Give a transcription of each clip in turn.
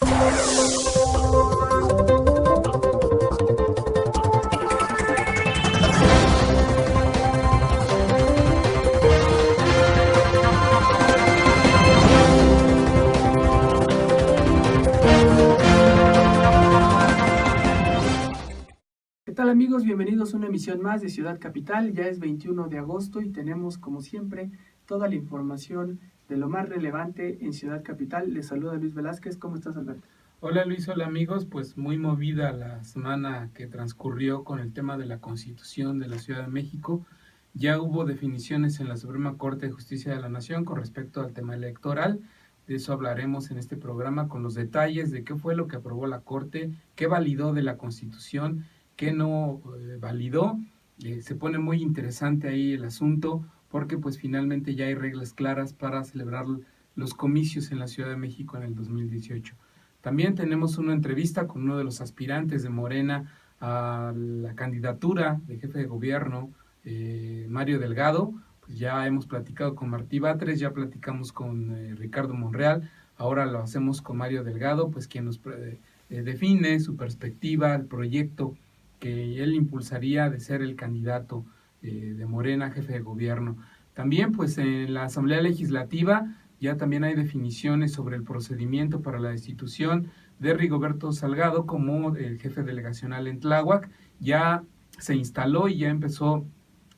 ¿Qué tal amigos? Bienvenidos a una emisión más de Ciudad Capital. Ya es 21 de agosto y tenemos como siempre toda la información de lo más relevante en Ciudad Capital. Les saluda Luis Velázquez. ¿Cómo estás, Alberto? Hola Luis, hola amigos, pues muy movida la semana que transcurrió con el tema de la Constitución de la Ciudad de México. Ya hubo definiciones en la Suprema Corte de Justicia de la Nación con respecto al tema electoral. De eso hablaremos en este programa con los detalles de qué fue lo que aprobó la Corte, qué validó de la Constitución, qué no validó. Se pone muy interesante ahí el asunto porque pues finalmente ya hay reglas claras para celebrar los comicios en la Ciudad de México en el 2018. También tenemos una entrevista con uno de los aspirantes de Morena a la candidatura de jefe de gobierno, Mario Delgado. Pues ya hemos platicado con Martí Batres, ya platicamos con Ricardo Monreal, ahora lo hacemos con Mario Delgado, pues quien nos define su perspectiva, el proyecto que él impulsaría de ser el candidato de Morena, jefe de gobierno. También pues en la Asamblea Legislativa ya también hay definiciones sobre el procedimiento para la destitución de Rigoberto Salgado como el jefe delegacional en Tláhuac. Ya se instaló y ya empezó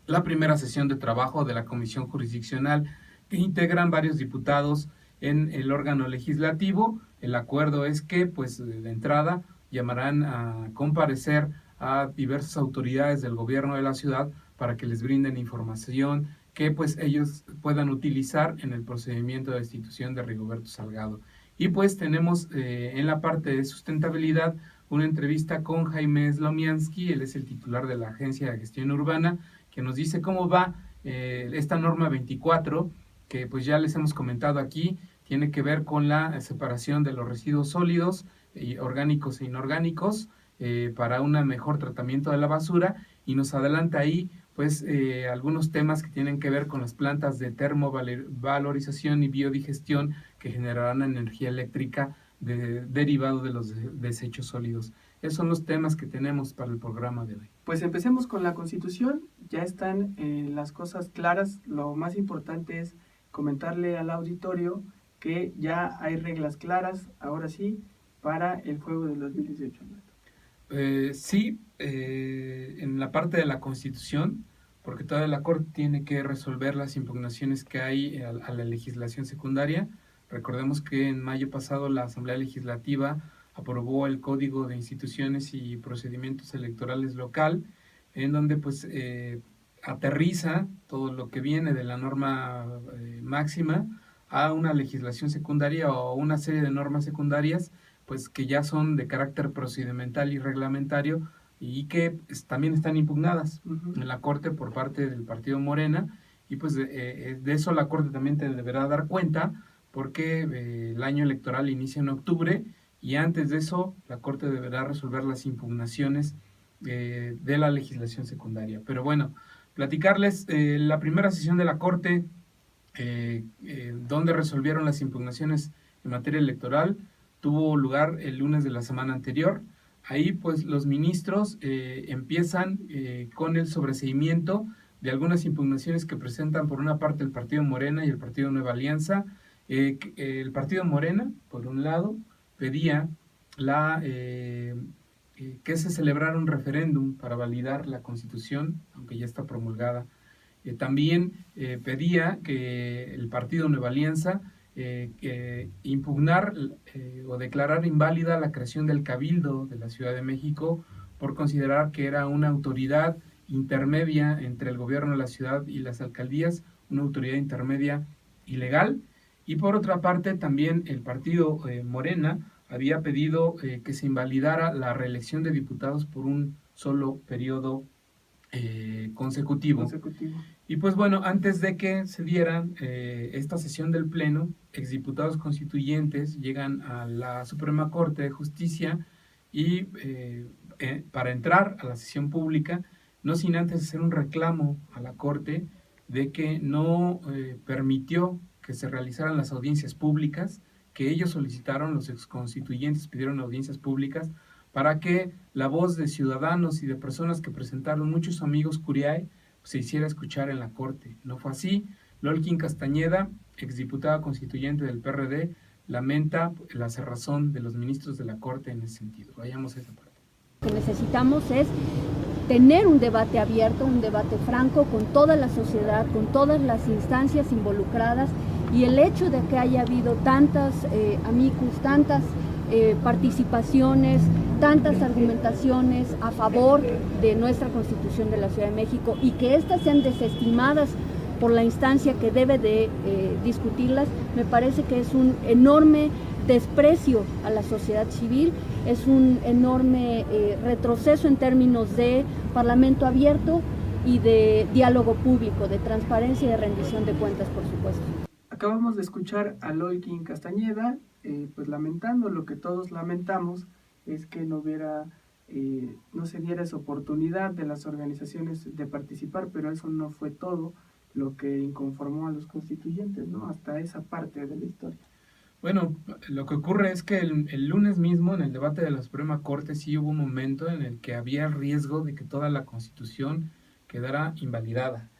la primera sesión de trabajo de la Comisión Jurisdiccional que integran varios diputados en el órgano legislativo. El acuerdo es que, pues, de entrada llamarán a comparecer a diversas autoridades del gobierno de la ciudad para que les brinden información que pues ellos puedan utilizar en el procedimiento de destitución de Rigoberto Salgado. Y pues tenemos en la parte de sustentabilidad una entrevista con Jaime Slomiansky, él es el titular de la Agencia de Gestión Urbana, que nos dice cómo va esta norma 24, que pues ya les hemos comentado aquí, tiene que ver con la separación de los residuos sólidos, orgánicos e inorgánicos, para un mejor tratamiento de la basura, y nos adelanta ahí pues algunos temas que tienen que ver con las plantas de termovalorización y biodigestión que generarán energía eléctrica derivado de los desechos sólidos. Esos son los temas que tenemos para el programa de hoy. Pues empecemos con la Constitución. Ya están las cosas claras. Lo más importante es comentarle al auditorio que ya hay reglas claras, ahora sí, para el juego del 2018. Sí, en la parte de la Constitución, porque toda la Corte tiene que resolver las impugnaciones que hay a la legislación secundaria. Recordemos que en mayo pasado la Asamblea Legislativa aprobó el Código de Instituciones y Procedimientos Electorales Local, en donde pues aterriza todo lo que viene de la norma máxima a una legislación secundaria o una serie de normas secundarias pues que ya son de carácter procedimental y reglamentario y que también están impugnadas en la Corte por parte del partido Morena, y pues de eso la Corte también te deberá dar cuenta porque el año electoral inicia en octubre y antes de eso la Corte deberá resolver las impugnaciones de la legislación secundaria. Pero bueno, platicarles la primera sesión de la Corte donde resolvieron las impugnaciones en materia electoral tuvo lugar el lunes de la semana anterior. Ahí pues los ministros empiezan con el sobreseimiento de algunas impugnaciones que presentan por una parte el partido Morena y el partido Nueva Alianza. El partido Morena, por un lado, pedía que se celebrara un referéndum para validar la Constitución, aunque ya está promulgada. También pedía que el partido Nueva Alianza impugnar o declarar inválida la creación del Cabildo de la Ciudad de México por considerar que era una autoridad intermedia entre el gobierno de la ciudad y las alcaldías, una autoridad intermedia ilegal. Y por otra parte también el partido Morena había pedido que se invalidara la reelección de diputados por un solo periodo consecutivo. Y pues bueno, antes de que se diera esta sesión del Pleno, exdiputados constituyentes llegan a la Suprema Corte de Justicia y para entrar a la sesión pública, no sin antes hacer un reclamo a la Corte de que no permitió que se realizaran las audiencias públicas que ellos solicitaron, los exconstituyentes pidieron audiencias públicas para que la voz de ciudadanos y de personas que presentaron muchos amigos curiae se hiciera escuchar en la Corte. No fue así. Lolkin Castañeda, exdiputada constituyente del PRD, lamenta la cerrazón de los ministros de la Corte en ese sentido. Vayamos a esa parte. Lo que necesitamos es tener un debate abierto, un debate franco con toda la sociedad, con todas las instancias involucradas, y el hecho de que haya habido tantas amicus, tantas participaciones, tantas argumentaciones a favor de nuestra Constitución de la Ciudad de México y que éstas sean desestimadas por la instancia que debe de discutirlas, me parece que es un enorme desprecio a la sociedad civil, es un enorme retroceso en términos de parlamento abierto y de diálogo público, de transparencia y de rendición de cuentas, por supuesto. Acabamos de escuchar a Lolkin Castañeda, pues lamentando lo que todos lamentamos, es que no se diera esa oportunidad de las organizaciones de participar, pero eso no fue todo lo que inconformó a los constituyentes, ¿no? Hasta esa parte de la historia. Bueno, lo que ocurre es que el lunes mismo, en el debate de la Suprema Corte, sí hubo un momento en el que había riesgo de que toda la Constitución quedara invalidada.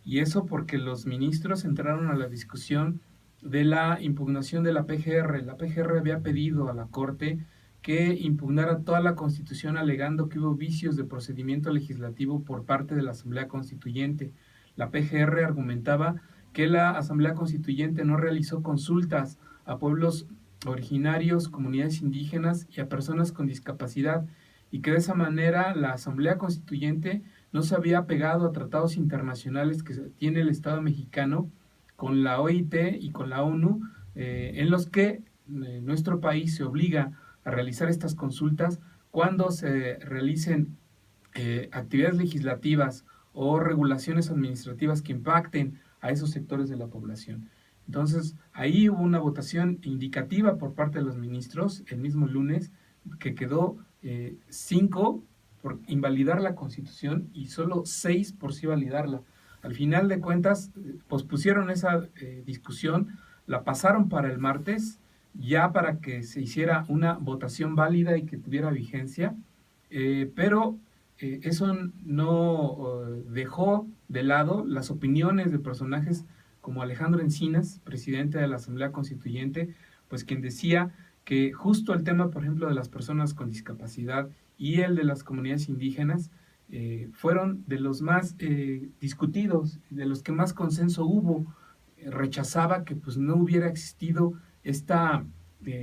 Y eso porque los ministros entraron a la discusión de la impugnación de la PGR. La PGR había pedido a la Corte que impugnara toda la Constitución, alegando que hubo vicios de procedimiento legislativo por parte de la Asamblea Constituyente. La PGR argumentaba que la Asamblea Constituyente no realizó consultas a pueblos originarios, comunidades indígenas y a personas con discapacidad, y que de esa manera la Asamblea Constituyente no se había apegado a tratados internacionales que tiene el Estado mexicano con la OIT y con la ONU, en los que nuestro país se obliga a realizar estas consultas cuando se realicen actividades legislativas o regulaciones administrativas que impacten a esos sectores de la población. Entonces, ahí hubo una votación indicativa por parte de los ministros el mismo lunes, que quedó 5 por invalidar la Constitución y solo 6 por sí validarla. Al final de cuentas, pospusieron esa discusión, la pasaron para el martes, ya para que se hiciera una votación válida y que tuviera vigencia, pero eso no dejó de lado las opiniones de personajes como Alejandro Encinas, presidente de la Asamblea Constituyente, pues quien decía que justo el tema, por ejemplo, de las personas con discapacidad y el de las comunidades indígenas fueron de los más discutidos, de los que más consenso hubo. Rechazaba que pues no hubiera existido esta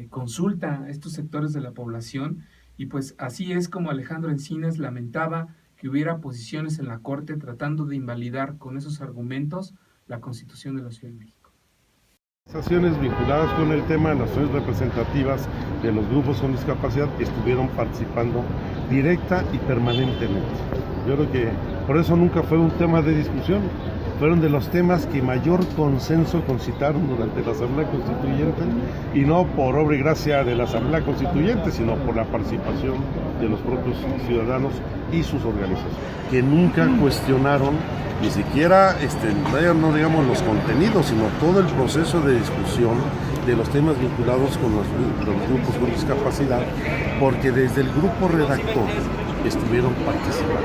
consulta a estos sectores de la población, y pues así es como Alejandro Encinas lamentaba que hubiera posiciones en la Corte tratando de invalidar con esos argumentos la Constitución de la Ciudad de México. Organizaciones vinculadas con el tema, las organizaciones representativas de los grupos con discapacidad estuvieron participando directa y permanentemente. Yo creo que por eso nunca fue un tema de discusión, fueron de los temas que mayor consenso concitaron durante la Asamblea Constituyente, y no por obra y gracia de la Asamblea Constituyente, sino por la participación de los propios ciudadanos y sus organizaciones, que nunca cuestionaron ni siquiera, no digamos los contenidos, sino todo el proceso de discusión de los temas vinculados con los grupos con discapacidad, porque desde el grupo redactor estuvieron participando.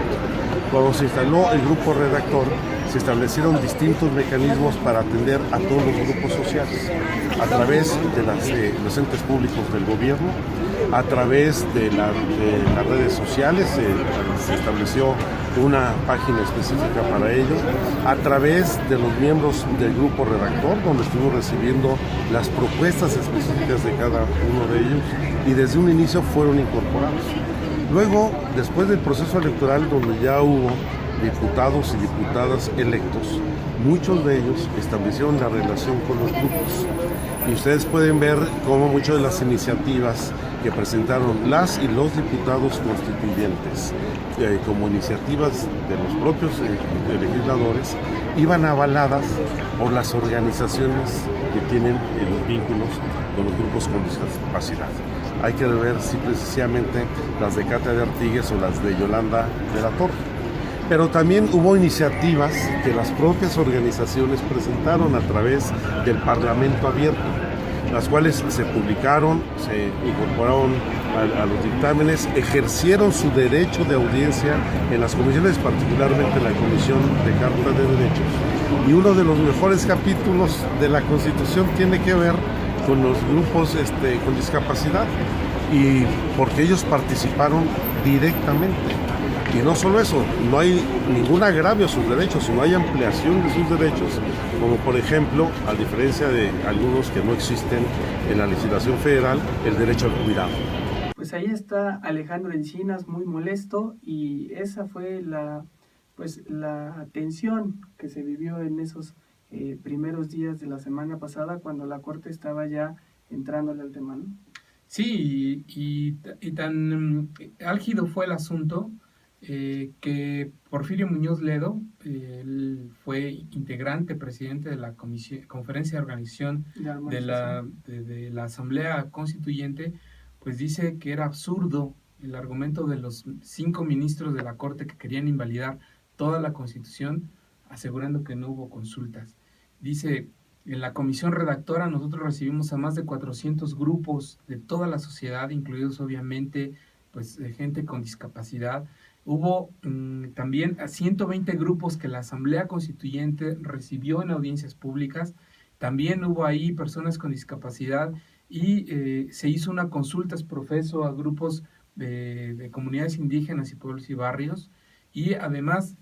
Cuando se instaló el grupo redactor, se establecieron distintos mecanismos para atender a todos los grupos sociales, a través de los entes públicos del gobierno, a través de las redes sociales, se estableció una página específica para ello, a través de los miembros del grupo redactor, donde estuvimos recibiendo las propuestas específicas de cada uno de ellos, y desde un inicio fueron incorporados. Luego, después del proceso electoral, donde ya hubo diputados y diputadas electos, muchos de ellos establecieron la relación con los grupos. Y ustedes pueden ver cómo muchas de las iniciativas que presentaron las y los diputados constituyentes, como iniciativas de los propios legisladores, iban avaladas por las organizaciones que tienen los vínculos con los grupos con discapacidad. Hay que ver si precisamente las de Katia de Artigues o las de Yolanda de la Torre. Pero también hubo iniciativas que las propias organizaciones presentaron a través del Parlamento Abierto. las cuales se publicaron, se incorporaron a los dictámenes, ejercieron su derecho de audiencia en las comisiones, particularmente la Comisión de Carta de Derechos. Y uno de los mejores capítulos de la Constitución tiene que ver con los grupos con discapacidad, y porque ellos participaron directamente. Y no solo eso, no hay ningún agravio a sus derechos, sino hay ampliación de sus derechos, como por ejemplo, a diferencia de algunos que no existen en la legislación federal, el derecho al cuidado. Pues ahí está Alejandro Encinas muy molesto, y esa fue la tensión que se vivió en esos primeros días de la semana pasada, cuando la Corte estaba ya entrándole al tema, ¿no? Sí, y tan álgido fue el asunto que Porfirio Muñoz Ledo, él fue integrante, presidente de la Conferencia de Organización de la Asamblea Constituyente, pues dice que era absurdo el argumento de los 5 ministros de la Corte que querían invalidar toda la Constitución, asegurando que no hubo consultas. Dice: en la comisión redactora nosotros recibimos a más de 400 grupos de toda la sociedad, incluidos obviamente pues gente con discapacidad. Hubo también a 120 grupos que la Asamblea Constituyente recibió en audiencias públicas. También hubo ahí personas con discapacidad, y se hizo una consulta profeso a grupos de comunidades indígenas y pueblos y barrios, y además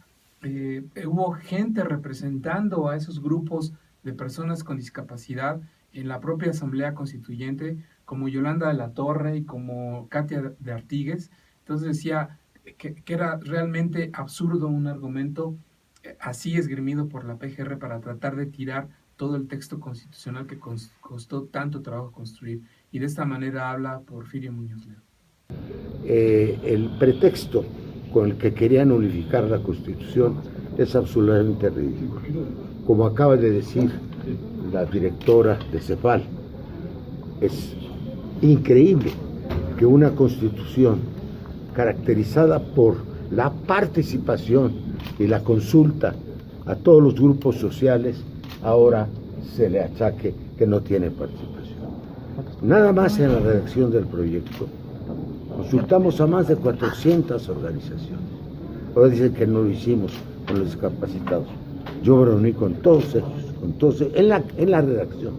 hubo gente representando a esos grupos de personas con discapacidad en la propia Asamblea Constituyente, como Yolanda de la Torre y como Katia de Artigues. Entonces decía que era realmente absurdo un argumento así esgrimido por la PGR para tratar de tirar todo el texto constitucional que costó tanto trabajo construir. Y de esta manera habla Porfirio Muñoz Ledo. El pretexto con el que querían unificar la Constitución es absolutamente ridículo. Como acaba de decir la directora de CEPAL, es increíble que una Constitución caracterizada por la participación y la consulta a todos los grupos sociales, ahora se le achaque que no tiene participación. Nada más en la redacción del proyecto consultamos a más de 400 organizaciones. Ahora dicen que no lo hicimos con los discapacitados. Yo me reuní con todos ellos en la redacción.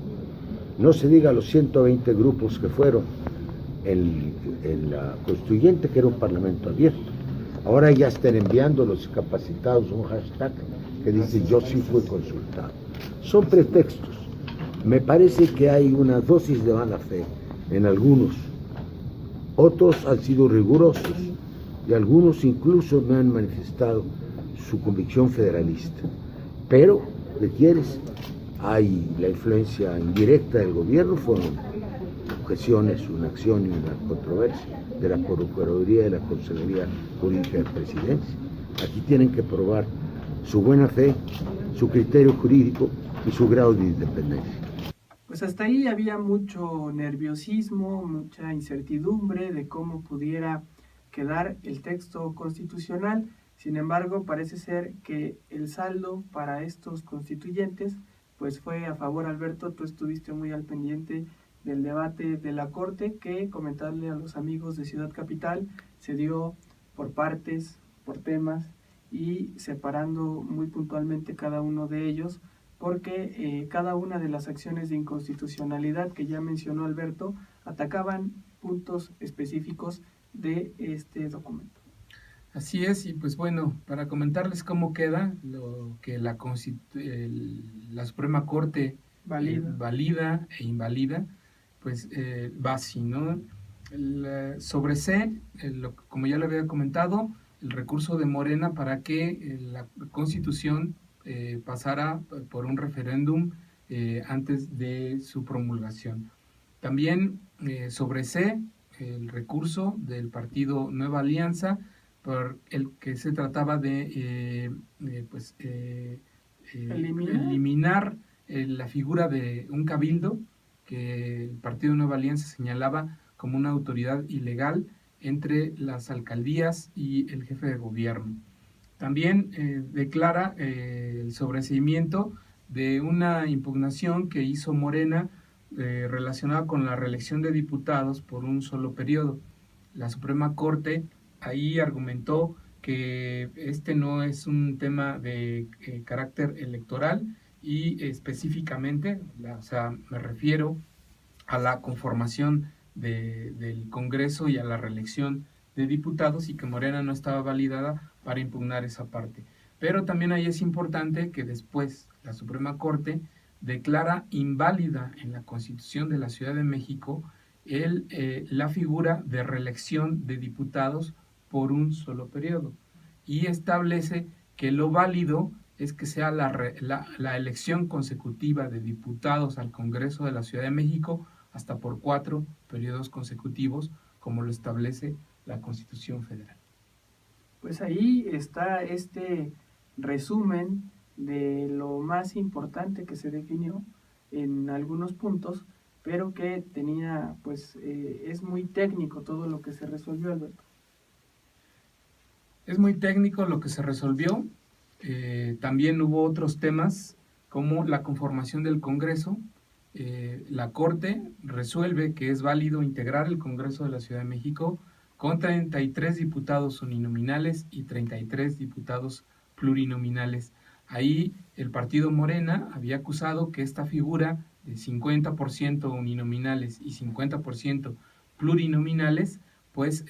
No se diga los 120 grupos que fueron en la Constituyente, que era un parlamento abierto. Ahora ya están enviando los discapacitados un hashtag que dice yo sí fui consultado. Son pretextos. Me parece que hay una dosis de mala fe en algunos. Otros han sido rigurosos y algunos incluso me han manifestado su convicción federalista. Pero, ¿qué quieres? Hay la influencia indirecta del gobierno, fueron objeciones, una acción y una controversia de la Procuraduría y de la Consejería Jurídica de Presidencia. Aquí tienen que probar su buena fe, su criterio jurídico y su grado de independencia. Pues hasta ahí había mucho nerviosismo, mucha incertidumbre de cómo pudiera quedar el texto constitucional. Sin embargo, parece ser que el saldo para estos constituyentes pues fue a favor. Alberto, tú estuviste muy al pendiente del debate de la Corte, que, comentarle a los amigos de Ciudad Capital, se dio por partes, por temas, y separando muy puntualmente cada uno de ellos, porque cada una de las acciones de inconstitucionalidad que ya mencionó Alberto atacaban puntos específicos de este documento. Así es, y pues bueno, para comentarles cómo queda lo que la Suprema Corte valida e invalida, pues va así, ¿no? Sobre C, como ya lo había comentado, el recurso de Morena para que la Constitución pasara por un referéndum antes de su promulgación. También sobre C, el recurso del partido Nueva Alianza, por el que se trataba de eliminar la figura de un cabildo que el partido Nueva Alianza señalaba como una autoridad ilegal entre las alcaldías y el jefe de gobierno. También declara el sobreseimiento de una impugnación que hizo Morena relacionado con la reelección de diputados por un solo periodo. La Suprema Corte ahí argumentó que este no es un tema de carácter electoral y específicamente, o sea, me refiero a la conformación del Congreso y a la reelección de diputados, y que Morena no estaba validada para impugnar esa parte. Pero también ahí es importante que después la Suprema Corte declara inválida en la Constitución de la Ciudad de México la figura de reelección de diputados por un solo periodo, y establece que lo válido es que sea la elección consecutiva de diputados al Congreso de la Ciudad de México hasta por 4 periodos consecutivos, como lo establece la Constitución Federal. Pues ahí está este resumen de lo más importante que se definió en algunos puntos, pero que tenía, pues, es muy técnico todo lo que se resolvió, Alberto. Es muy técnico lo que se resolvió. También hubo otros temas como la conformación del Congreso. La Corte resuelve que es válido integrar el Congreso de la Ciudad de México con 33 diputados uninominales y 33 diputados plurinominales. Ahí el partido Morena había acusado que esta figura de 50% uninominales y 50% plurinominales pues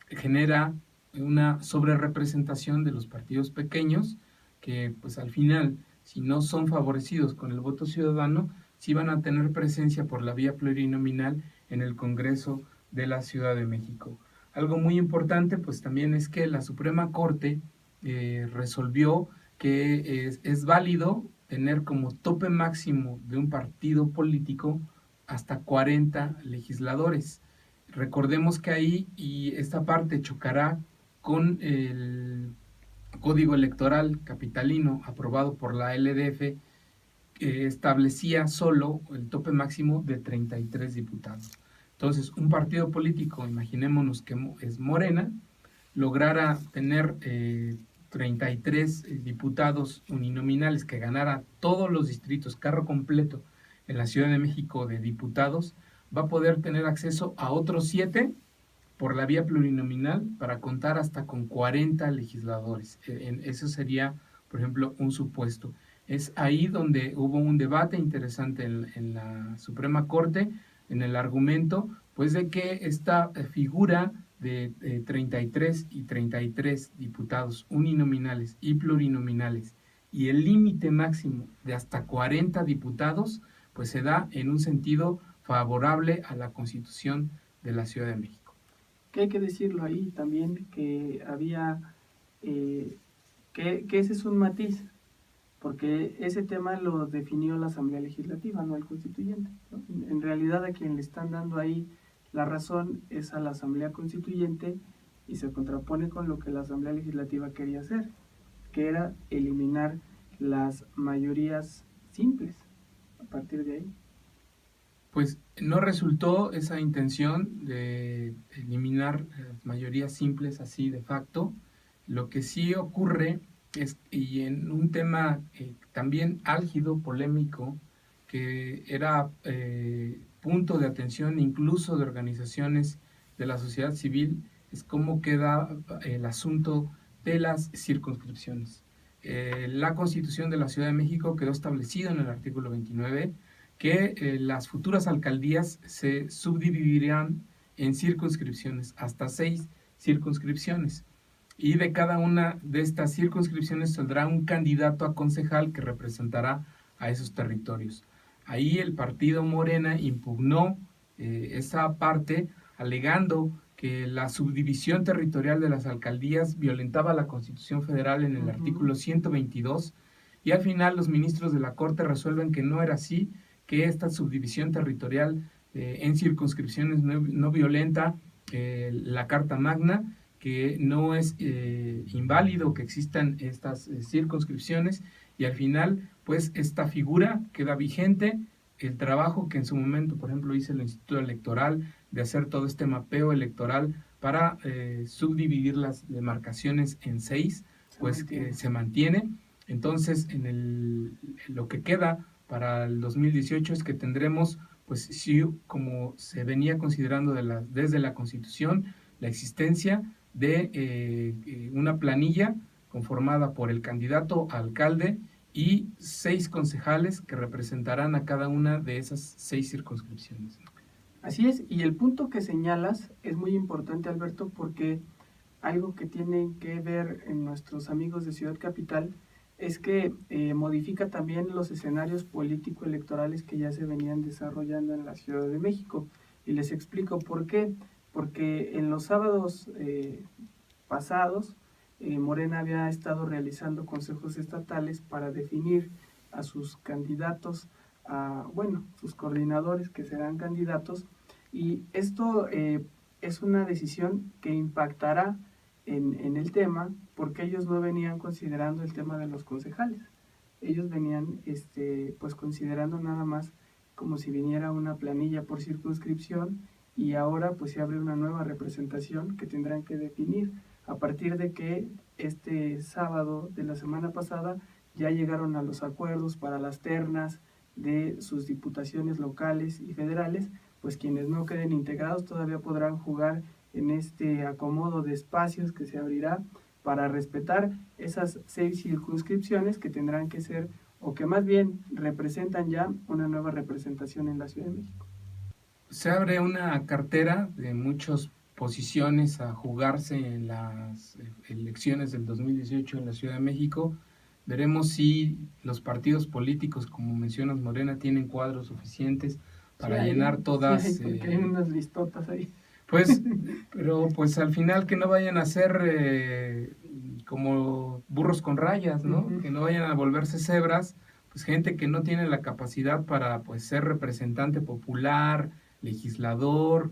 genera una sobrerepresentación de los partidos pequeños, que pues al final, si no son favorecidos con el voto ciudadano, sí van a tener presencia por la vía plurinominal en el Congreso de la Ciudad de México. Algo muy importante pues también es que la Suprema Corte resolvió que es válido tener como tope máximo de un partido político hasta 40 legisladores. Recordemos que ahí, y esta parte chocará con el Código Electoral Capitalino aprobado por la LDF, que establecía solo el tope máximo de 33 diputados. Entonces, un partido político, imaginémonos que es Morena, lograra tener 33 diputados uninominales, que ganara todos los distritos, carro completo en la Ciudad de México de diputados, va a poder tener acceso a otros 7 por la vía plurinominal para contar hasta con 40 legisladores. Eso sería, por ejemplo, un supuesto. Es ahí donde hubo un debate interesante en la Suprema Corte, en el argumento, pues de que esta figura de 33 y 33 diputados uninominales y plurinominales y el límite máximo de hasta 40 diputados, pues se da en un sentido favorable a la Constitución de la Ciudad de México. Que hay que decirlo ahí también, que había, que ese es un matiz, porque ese tema lo definió la Asamblea Legislativa, no el Constituyente, ¿no? En realidad a quien le están dando ahí la razón es a la Asamblea Constituyente, y se contrapone con lo que la Asamblea Legislativa quería hacer, que era eliminar las mayorías simples a partir de ahí. Pues no resultó esa intención de eliminar las mayorías simples así de facto. Lo que sí ocurre es, y en un tema también álgido, polémico, que era punto de atención incluso de organizaciones de la sociedad civil, es cómo queda el asunto de las circunscripciones. La Constitución de la Ciudad de México quedó establecido en el artículo 29 que las futuras alcaldías se subdividirán en circunscripciones, hasta 6 circunscripciones. Y de cada una de estas circunscripciones saldrá un candidato a concejal que representará a esos territorios. Ahí el partido Morena impugnó esa parte, alegando que la subdivisión territorial de las alcaldías violentaba la Constitución Federal en el artículo 122, y al final los ministros de la Corte resuelven que no era así, que esta subdivisión territorial en circunscripciones no violenta la Carta Magna, que no es inválido que existan estas circunscripciones, y al final pues esta figura queda vigente. El trabajo que en su momento, por ejemplo, hizo el Instituto Electoral de hacer todo este mapeo electoral para subdividir las demarcaciones en 6, pues se mantiene. Entonces, lo que queda para el 2018 es que tendremos, pues sí, como se venía considerando desde la Constitución, la existencia de una planilla conformada por el candidato a alcalde y 6 concejales que representarán a cada una de esas 6 circunscripciones. Así es, y el punto que señalas es muy importante, Alberto, porque algo que tienen que ver en nuestros amigos de Ciudad Capital es que modifica también los escenarios político-electorales que ya se venían desarrollando en la Ciudad de México. Y les explico por qué. Porque en los sábados pasados, Morena había estado realizando consejos estatales para definir a sus candidatos, sus coordinadores que serán candidatos, y esto es una decisión que impactará en el tema, porque ellos no venían considerando el tema de los concejales. Ellos venían pues considerando nada más como si viniera una planilla por circunscripción, y ahora pues se abre una nueva representación que tendrán que definir a partir de que este sábado de la semana pasada ya llegaron a los acuerdos para las ternas de sus diputaciones locales y federales. Pues quienes no queden integrados todavía podrán jugar en este acomodo de espacios que se abrirá para respetar esas 6 circunscripciones que tendrán que ser, o que más bien representan ya una nueva representación en la Ciudad de México. Se abre una cartera de muchas posiciones a jugarse en las elecciones del 2018 en la Ciudad de México. Veremos si los partidos políticos, como mencionas, Morena, tienen cuadros suficientes para llenar todas. Sí, porque hay unas listotas ahí. Pues, pero pues al final que no vayan a ser como burros con rayas, ¿no? Uh-huh. Que no vayan a volverse cebras, pues gente que no tiene la capacidad para pues ser representante popular, legislador,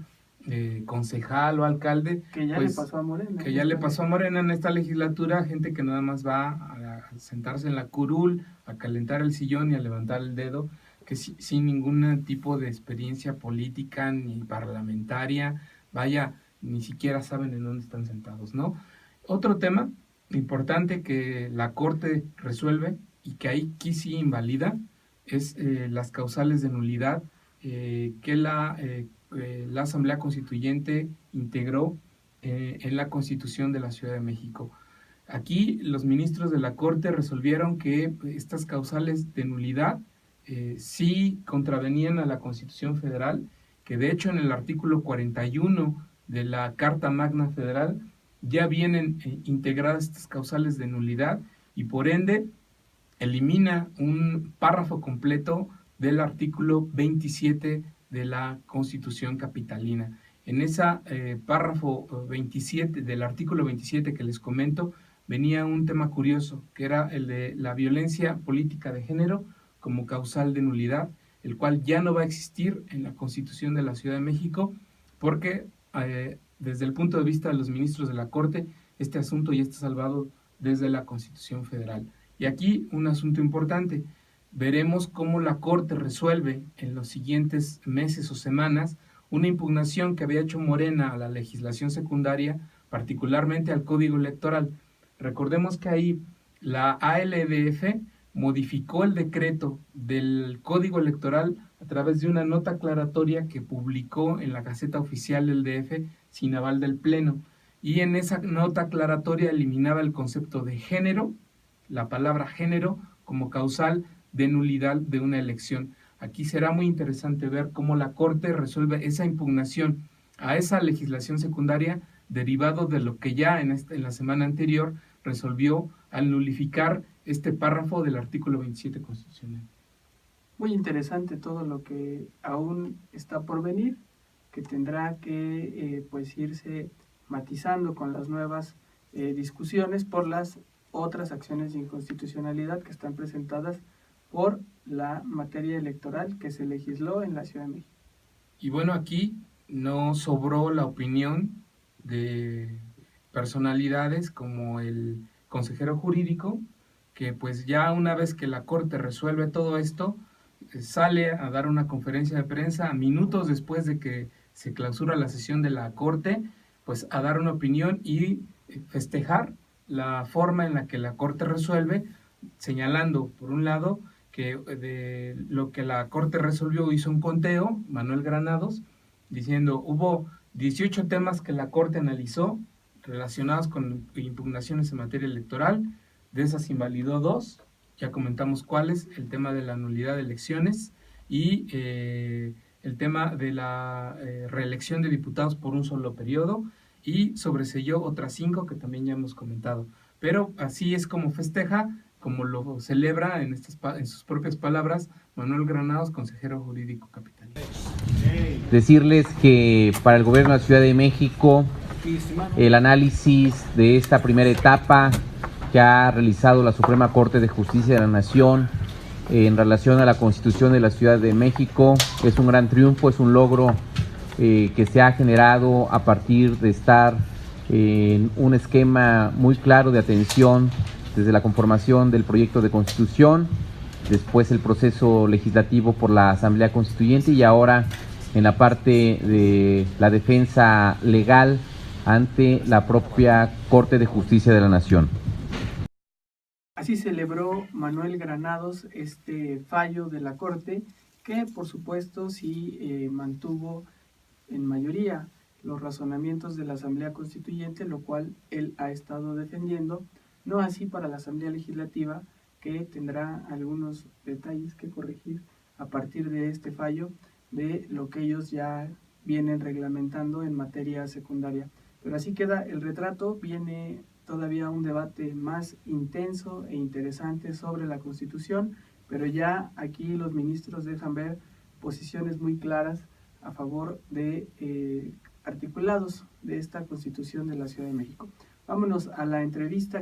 concejal o alcalde. Que ya pues, le pasó a Morena. Que ya le pasó a Morena en esta legislatura, gente que nada más va a sentarse en la curul, a calentar el sillón y a levantar el dedo, que sin ningún tipo de experiencia política ni parlamentaria, vaya, ni siquiera saben en dónde están sentados, ¿no? Otro tema importante que la Corte resuelve y que ahí sí invalida es las causales de nulidad que la Asamblea Constituyente integró en la Constitución de la Ciudad de México. Aquí los ministros de la Corte resolvieron que estas causales de nulidad sí contravenían a la Constitución Federal, que de hecho en el artículo 41 de la Carta Magna Federal ya vienen integradas estas causales de nulidad, y por ende elimina un párrafo completo del artículo 27 de la Constitución capitalina. En ese párrafo 27 del artículo 27 que les comento, venía un tema curioso, que era el de la violencia política de género como causal de nulidad, el cual ya no va a existir en la Constitución de la Ciudad de México, porque desde el punto de vista de los ministros de la Corte, este asunto ya está salvado desde la Constitución Federal. Y aquí un asunto importante: veremos cómo la Corte resuelve en los siguientes meses o semanas una impugnación que había hecho Morena a la legislación secundaria, particularmente al Código Electoral. Recordemos que ahí la ALDF modificó el decreto del Código Electoral a través de una nota aclaratoria que publicó en la Gaceta Oficial del DF sin aval del Pleno. Y en esa nota aclaratoria eliminaba el concepto de género, la palabra género, como causal de nulidad de una elección. Aquí será muy interesante ver cómo la Corte resuelve esa impugnación a esa legislación secundaria, derivado de lo que ya en la semana anterior resolvió al nulificar este párrafo del artículo 27 constitucional. Muy interesante todo lo que aún está por venir, que tendrá que pues irse matizando con las nuevas discusiones por las otras acciones de inconstitucionalidad que están presentadas por la materia electoral que se legisló en la Ciudad de México. Y bueno, aquí no sobró la opinión de personalidades como el consejero jurídico, que pues ya una vez que la Corte resuelve todo esto, sale a dar una conferencia de prensa minutos después de que se clausura la sesión de la Corte, pues a dar una opinión y festejar la forma en la que la Corte resuelve, señalando, por un lado, que de lo que la Corte resolvió hizo un conteo, Manuel Granados, diciendo hubo 18 temas que la Corte analizó relacionados con impugnaciones en materia electoral, de esas invalidó 2, ya comentamos cuáles, el tema de la nulidad de elecciones y el tema de la reelección de diputados por un solo periodo, y sobreseyó otras 5 que también ya hemos comentado. Pero así es como festeja, como lo celebra en sus propias palabras Manuel Granados, consejero jurídico capitalino. Decirles que para el gobierno de la Ciudad de México el análisis de esta primera etapa que ha realizado la Suprema Corte de Justicia de la Nación en relación a la Constitución de la Ciudad de México es un gran triunfo, es un logro que se ha generado a partir de estar en un esquema muy claro de atención desde la conformación del proyecto de Constitución, después el proceso legislativo por la Asamblea Constituyente y ahora en la parte de la defensa legal ante la propia Corte de Justicia de la Nación. Así celebró Manuel Granados este fallo de la Corte, que por supuesto sí mantuvo en mayoría los razonamientos de la Asamblea Constituyente, lo cual él ha estado defendiendo, no así para la Asamblea Legislativa, que tendrá algunos detalles que corregir a partir de este fallo de lo que ellos ya vienen reglamentando en materia secundaria. Pero así queda el retrato, viene todavía un debate más intenso e interesante sobre la Constitución, pero ya aquí los ministros dejan ver posiciones muy claras a favor de articulados de esta Constitución de la Ciudad de México. Vámonos a la entrevista.